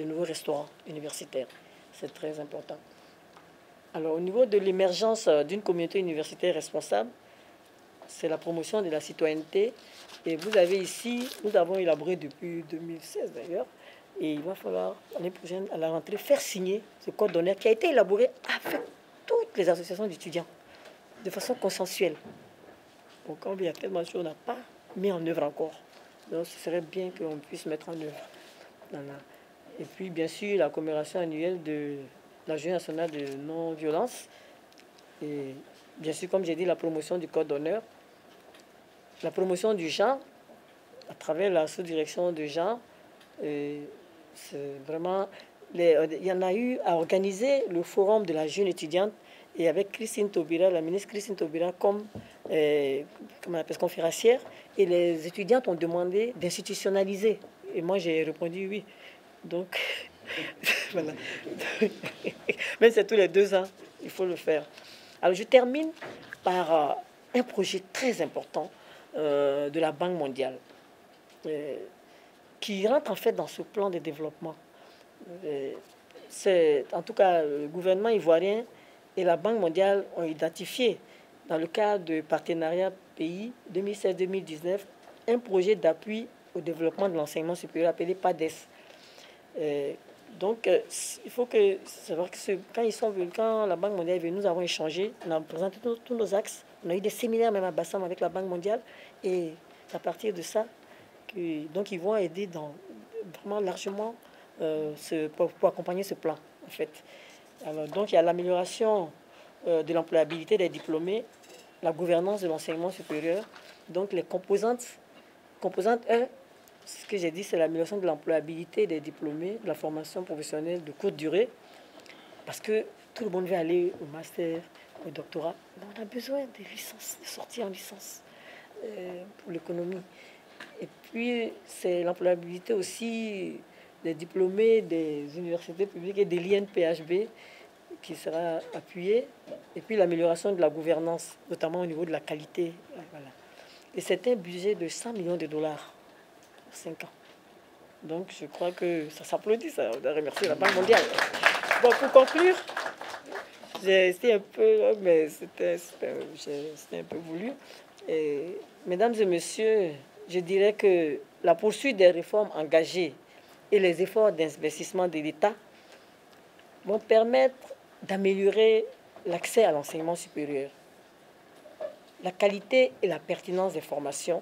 nouveaux restaurants universitaires. C'est très important. Alors, au niveau de l'émergence d'une communauté universitaire responsable, c'est la promotion de la citoyenneté. Et vous avez ici, nous avons élaboré depuis 2016 d'ailleurs, et il va falloir, l'année prochaine, à la rentrée, faire signer ce code d'honneur qui a été élaboré avec toutes les associations d'étudiants, de façon consensuelle. Donc, quand il y a tellement de choses, on n'a pas mis en œuvre encore. Donc, ce serait bien qu'on puisse mettre en œuvre. Voilà. Et puis, bien sûr, la commémoration annuelle de la Journée nationale de non-violence. Et bien sûr, comme j'ai dit, la promotion du code d'honneur. La promotion du genre, à travers la sous-direction du genre. C'est vraiment... il y en a eu à organiser le forum de la jeune étudiante et avec Christine Taubira, la ministre Christine Taubira, comme on appelle, conférencière. Et les étudiantes ont demandé d'institutionnaliser. Et moi, j'ai répondu oui. Donc, voilà. Mais c'est tous les 2 ans, il faut le faire. Alors, je termine par un projet très important de la Banque mondiale qui rentre en fait dans ce plan de développement. C'est, en tout cas, le gouvernement ivoirien et la Banque mondiale ont identifié, dans le cadre de partenariat pays 2016-2019, un projet d'appui au développement de l'enseignement supérieur appelé PADES. Donc, il faut que savoir que quand ils sont venus, quand la Banque mondiale est venue, nous avons échangé, on a présenté tous nos axes, on a eu des séminaires même à Bassam avec la Banque mondiale, et à partir de ça, donc ils vont aider vraiment largement pour accompagner ce plan, en fait. Alors, donc, il y a l'amélioration de l'employabilité des diplômés, la gouvernance de l'enseignement supérieur, donc les composantes 1. Ce que j'ai dit, c'est l'amélioration de l'employabilité des diplômés, de la formation professionnelle de courte durée, parce que tout le monde veut aller au master, au doctorat. On a besoin de licences, de sortir en licence pour l'économie. Et puis, c'est l'employabilité aussi des diplômés des universités publiques et de l'INPHB qui sera appuyée. Et puis, l'amélioration de la gouvernance, notamment au niveau de la qualité. Voilà. Et c'est un budget de 100 millions de dollars. 5 ans. Donc, je crois que ça s'applaudit, ça. On doit remercier la Banque mondiale. Bon, pour conclure, c'était un peu, mais c'était un peu voulu. Et, mesdames et messieurs, je dirais que la poursuite des réformes engagées et les efforts d'investissement de l'État vont permettre d'améliorer l'accès à l'enseignement supérieur, la qualité et la pertinence des formations,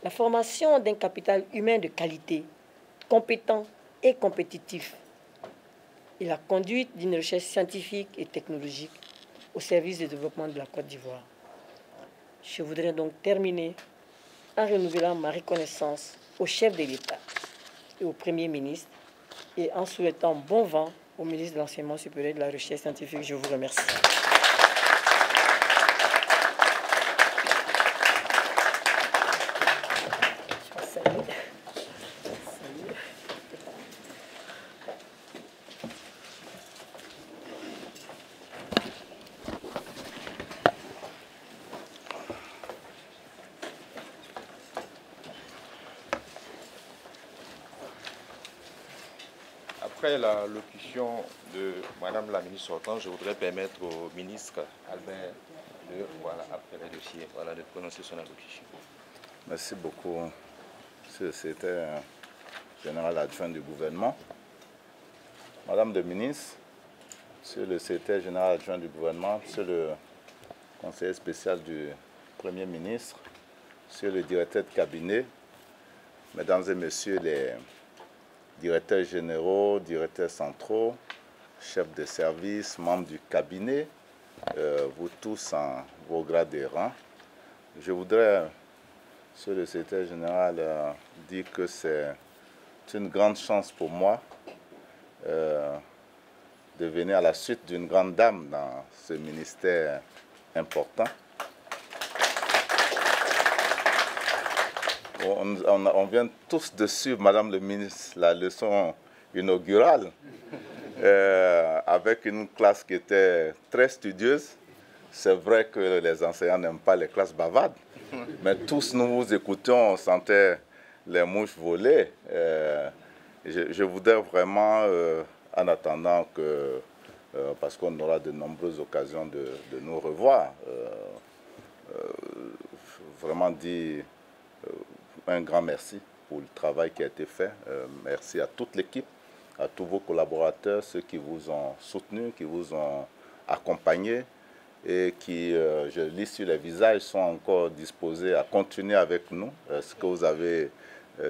la formation d'un capital humain de qualité, compétent et compétitif, et la conduite d'une recherche scientifique et technologique au service du développement de la Côte d'Ivoire. Je voudrais donc terminer en renouvelant ma reconnaissance au chef de l'État et au Premier ministre et en souhaitant bon vent au ministre de l'Enseignement supérieur et de la Recherche scientifique. Je vous remercie. Après la locution de Madame la ministre sortante, je voudrais permettre au ministre Albert de, voilà, après les dossiers, voilà, de prononcer son allocution. Merci beaucoup, Monsieur le secrétaire général adjoint du gouvernement. Madame le ministre, Monsieur le secrétaire général adjoint du gouvernement, Monsieur le conseiller spécial du Premier ministre, Monsieur le directeur de cabinet, Mesdames et Messieurs les directeurs généraux, directeurs centraux, chefs de service, membres du cabinet, vous tous en vos grades et rangs. Je voudrais, Monsieur le secrétaire général, dire que c'est une grande chance pour moi de venir à la suite d'une grande dame dans ce ministère important. On vient tous de suivre, Madame le ministre, la leçon inaugurale avec une classe qui était très studieuse. C'est vrai que les enseignants n'aiment pas les classes bavardes, mais tous nous vous écoutions, on sentait les mouches voler. Je voudrais vraiment, en attendant que, parce qu'on aura de nombreuses occasions de nous revoir, vraiment dire un grand merci pour le travail qui a été fait. Merci à toute l'équipe, à tous vos collaborateurs, ceux qui vous ont soutenu, qui vous ont accompagné et qui, je lis sur les visages, sont encore disposés à continuer avec nous ce que vous avez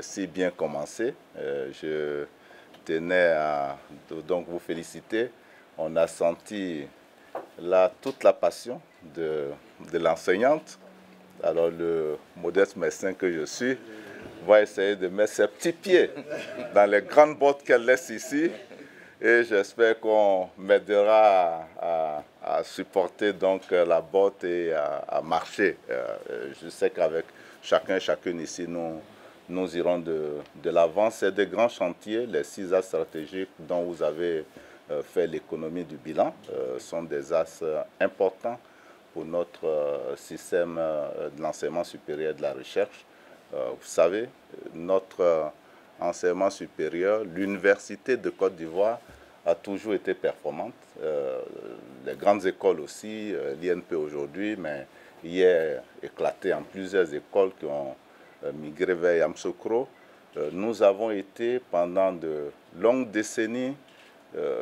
si bien commencé. Je tenais à donc vous féliciter. On a senti là toute la passion de l'enseignante. Alors le modeste médecin que je suis va essayer de mettre ses petits pieds dans les grandes bottes qu'elle laisse ici. Et j'espère qu'on m'aidera à supporter donc la botte et à marcher. Je sais qu'avec chacun et chacune ici, nous irons de l'avant. C'est des grands chantiers. Les 6 axes stratégiques dont vous avez fait l'économie du bilan sont des axes importants pour notre système de l'enseignement supérieur et de la recherche. Vous savez, notre enseignement supérieur, l'Université de Côte d'Ivoire a toujours été performante. Les grandes écoles aussi, l'INP aujourd'hui, mais hier éclaté en plusieurs écoles qui ont migré vers Yamoussoukro. Nous avons été pendant de longues décennies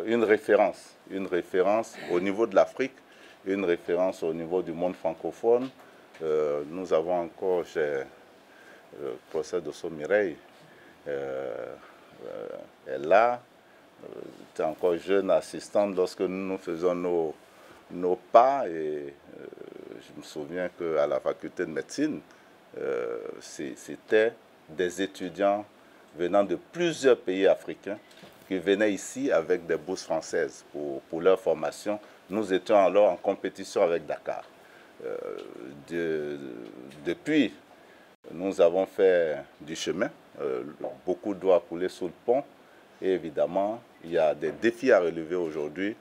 une référence au niveau de l'Afrique, une référence au niveau du monde francophone. Nous avons encore chez le professeur Dosso Mireille, est là, était encore jeune assistante lorsque nous faisons nos pas et je me souviens qu'à la faculté de médecine, c'était des étudiants venant de plusieurs pays africains qui venaient ici avec des bourses françaises pour leur formation. Nous étions alors en compétition avec Dakar. Depuis, nous avons fait du chemin. Beaucoup doit couler sous le pont. Et évidemment, il y a des défis à relever aujourd'hui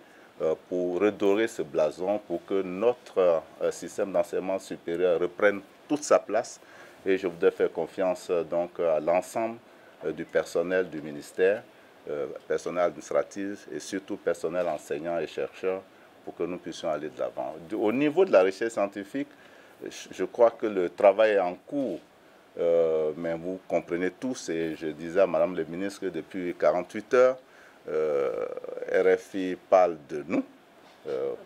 pour redorer ce blason, pour que notre système d'enseignement supérieur reprenne toute sa place. Et je voudrais faire confiance donc à l'ensemble du personnel du ministère, personnel administratif et surtout personnel enseignant et chercheur, pour que nous puissions aller de l'avant. Au niveau de la recherche scientifique, je crois que le travail est en cours, mais vous comprenez tous, et je disais à Madame le ministre que depuis 48 heures, RFI parle de nous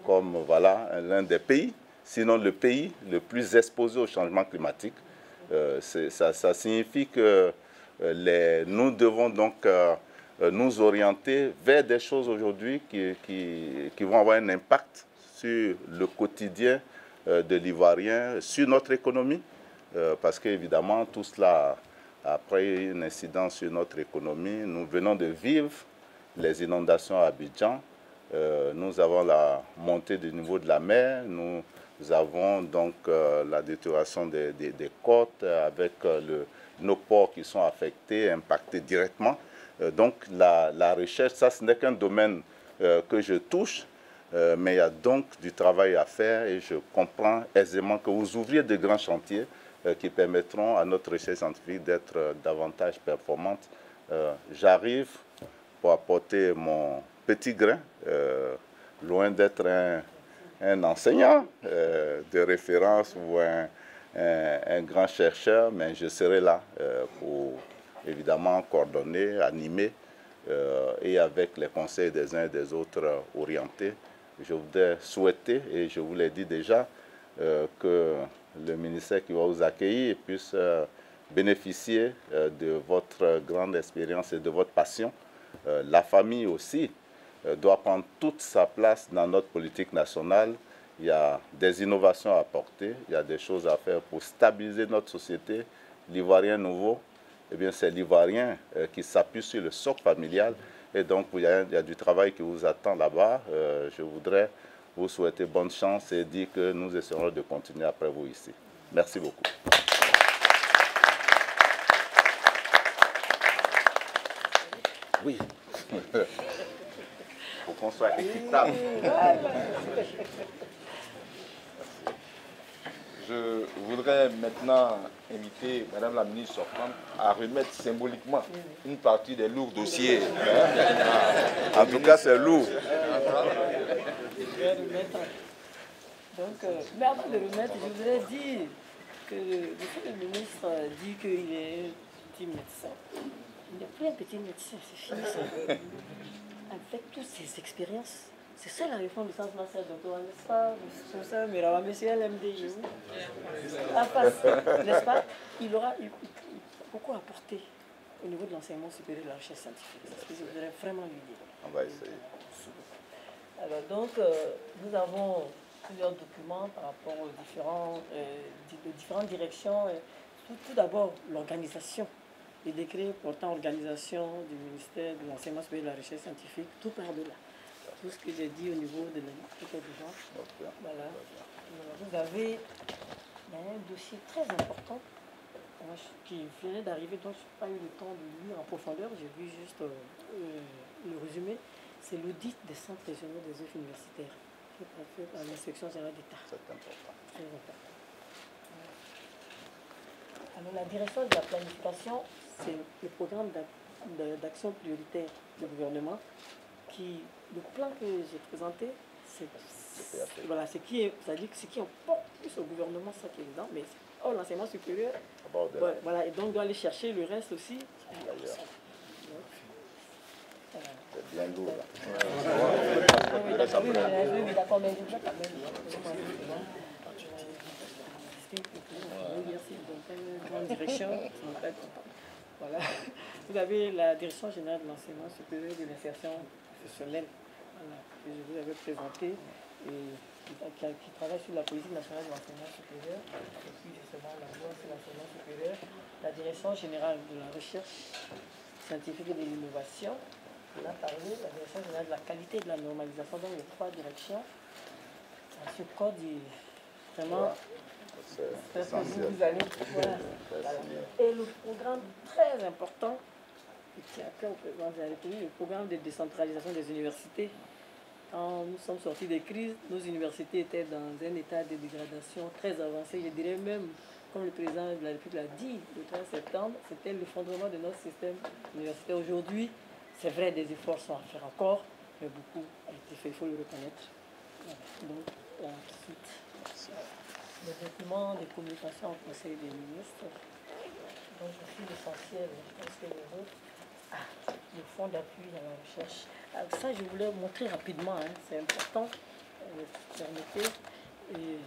comme voilà, l'un des pays, sinon le pays le plus exposé au changement climatique. Ça signifie que nous devons donc nous orienter vers des choses aujourd'hui qui vont avoir un impact sur le quotidien de l'Ivoirien, sur notre économie, parce qu'évidemment, tout cela a pris une incidence sur notre économie. Nous venons de vivre les inondations à Abidjan. Nous avons la montée du niveau de la mer. Nous avons donc la détérioration des côtes avec nos ports qui sont affectés, impactés directement. Donc la recherche, ça ce n'est qu'un domaine que je touche, mais il y a donc du travail à faire et je comprends aisément que vous ouvriez de grands chantiers qui permettront à notre recherche scientifique d'être davantage performante. J'arrive pour apporter mon petit grain, loin d'être un enseignant de référence ou un grand chercheur, mais je serai là pour évidemment coordonner, animer et avec les conseils des uns et des autres orienter. Je voudrais souhaiter, et je vous l'ai dit déjà, que le ministère qui va vous accueillir puisse bénéficier de votre grande expérience et de votre passion. La famille aussi doit prendre toute sa place dans notre politique nationale. Il y a des innovations à apporter, il y a des choses à faire pour stabiliser notre société. L'Ivoirien nouveau, eh bien, c'est l'Ivoirien qui s'appuie sur le socle familial. Et donc, il y a du travail qui vous attend là-bas. Je voudrais vous souhaiter bonne chance et dire que nous essaierons de continuer après vous ici. Merci beaucoup. Oui. Il faut qu'on soit équitable. Je voudrais maintenant inviter Madame la ministre sortante à remettre symboliquement une partie des lourds dossiers. En tout cas, c'est lourd. Donc, mais avant de remettre, je voudrais dire que le ministre dit qu'il est un petit médecin. Il n'est plus un petit médecin, c'est fini ça. Avec toutes ces expériences, c'est ça la réforme du centre national de doctorat, n'est-ce pas, professeur Mirawa, monsieur LMD, en face, n'est-ce pas? Il aura beaucoup apporté au niveau de l'enseignement supérieur de la recherche scientifique. C'est ce que je voudrais vraiment lui dire. On va essayer. Alors donc, nous avons plusieurs documents par rapport aux différentes directions. Tout d'abord, l'organisation. Les décrets portant organisation du ministère de l'enseignement supérieur de la recherche scientifique, tout par de là. Tout ce que j'ai dit au niveau de l'école du genre. Voilà. Vous avez un dossier très important qui venait d'arriver, donc je n'ai pas eu le temps de lire en profondeur, j'ai vu juste le résumé. C'est l'audit des centres régionaux des œuvres universitaires qui est fait par l'inspection générale d'État. C'est important. Très important. Alors la direction de la planification, c'est le programme d'action prioritaire du gouvernement. Le plan que j'ai présenté, voilà, ce qui importe plus au gouvernement, ça qui est dedans, mais l'enseignement supérieur, voilà, et donc on doit aller chercher le reste aussi. C'est bien lourd là. Oui, d'accord, mais je voudrais quand même. Merci, donc une grande direction. Voilà. Vous avez la direction générale de l'enseignement supérieur de l'insertion professionnelle, voilà, que je vous avais présenté, et qui travaille sur la politique nationale de l'enseignement supérieur, et puis justement la loi sur l'enseignement supérieur, la direction générale de la recherche scientifique et de l'innovation. On a parlé, la direction générale de la qualité et de la normalisation, donc les trois directions. Ce code est vraiment... Vous allez, voilà. Et le programme très important, qui est à cœur au président de la République, le programme de décentralisation des universités. Quand nous sommes sortis des crises, nos universités étaient dans un état de dégradation très avancé. Je dirais même, comme le président de la République l'a dit le 13 septembre, c'était l'effondrement de notre système universitaire. Aujourd'hui, c'est vrai, des efforts sont à faire encore, mais beaucoup a été fait, il faut le reconnaître. Voilà. Donc, ensuite, le document de communication au Conseil des ministres, donc aussi l'essentiel, je pense que les autres, le fonds d'appui à la recherche. Alors ça, je voulais montrer rapidement, hein, c'est important, permettez. Et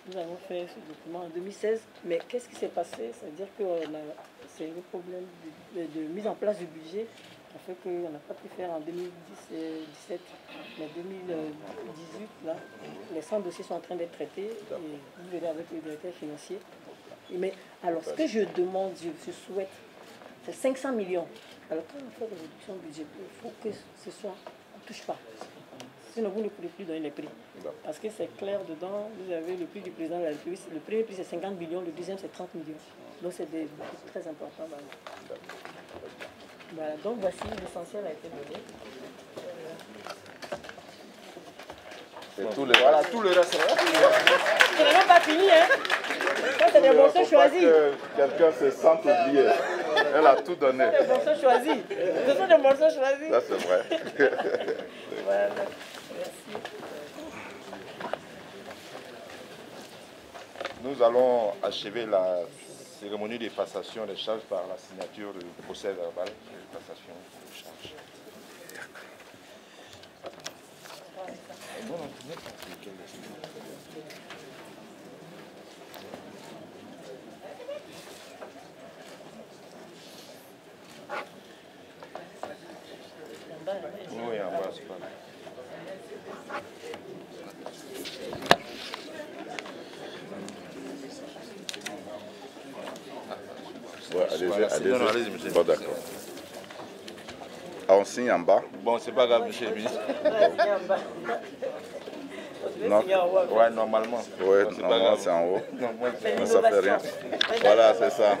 nous avons fait ce document en 2016, mais qu'est-ce qui s'est passé? C'est-à-dire que c'est un problème de mise en place du budget Ça fait qu'on n'a pas pu faire en 2017, mais 2018, là, les 100 dossiers sont en train d'être traités et vous verrez avec le directeur financier. Mais alors, ce que je demande, je souhaite, c'est 500 millions. Alors, quand on fait des réductions budgétaires, il faut que ce soit, on ne touche pas. Sinon, vous ne pouvez plus donner les prix. Parce que c'est clair dedans, vous avez le prix du président de la République. Le premier prix, c'est 50 millions, le deuxième, c'est 30 millions. Donc, c'est des prix très importants. Voilà, donc voici, l'essentiel a été donné. Et tout le, voilà, tout le reste. Je n'ai même pas fini, hein. Ça, c'est des morceaux choisis. Quelqu'un se sent oublié. Elle a tout donné. Des morceaux choisis. Ce sont des morceaux choisis. Ça, c'est vrai. Voilà. Merci. Nous allons achever la cérémonie de passation des charges par la signature du procès verbal de passation des charges. Oui, en bas, c'est pas mal. Ouais, allez-y, Voilà, allez-y. non, allez-y, monsieur. Bon, d'accord. Ah, on signe en bas. Bon, c'est pas grave, monsieur le ministre. Non. Ouais, normalement. Oui, Bon, c'est pas normalement, grave. c'est en haut. Non, moi, c'est- Mais ça fait rien. Voilà, c'est ça.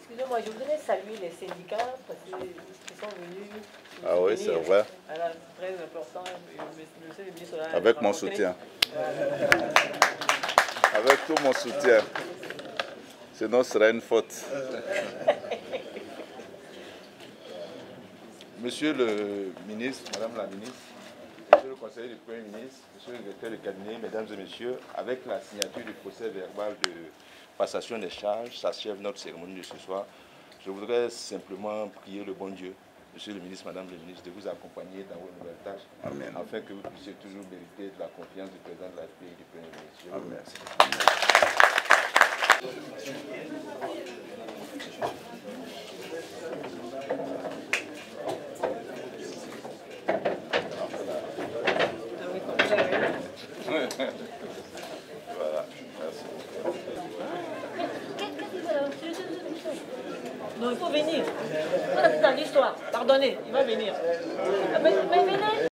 Excusez-moi, je voudrais saluer les syndicats parce qu'ils sont venus. nous Ah oui, soutenir. c'est vrai. Voilà, c'est très important. Monsieur le ministre l'a Avec mon rencontré. soutien. Avec tout mon soutien. Sinon, ce serait une faute. Monsieur le ministre, madame la ministre, monsieur le conseiller du Premier ministre, monsieur le directeur du cabinet, mesdames et messieurs, avec la signature du procès verbal de passation des charges, s'achève notre cérémonie de ce soir. Je voudrais simplement prier le bon Dieu, monsieur le ministre, madame le ministre, de vous accompagner dans vos nouvelles tâches, Amen. afin que vous puissiez toujours mériter de la confiance du président de la République et du Premier ministre. Je vous Amen. remercie. Non, il faut venir. Voilà, c'est dans l'histoire. Pardonnez, il va venir. Mais venez.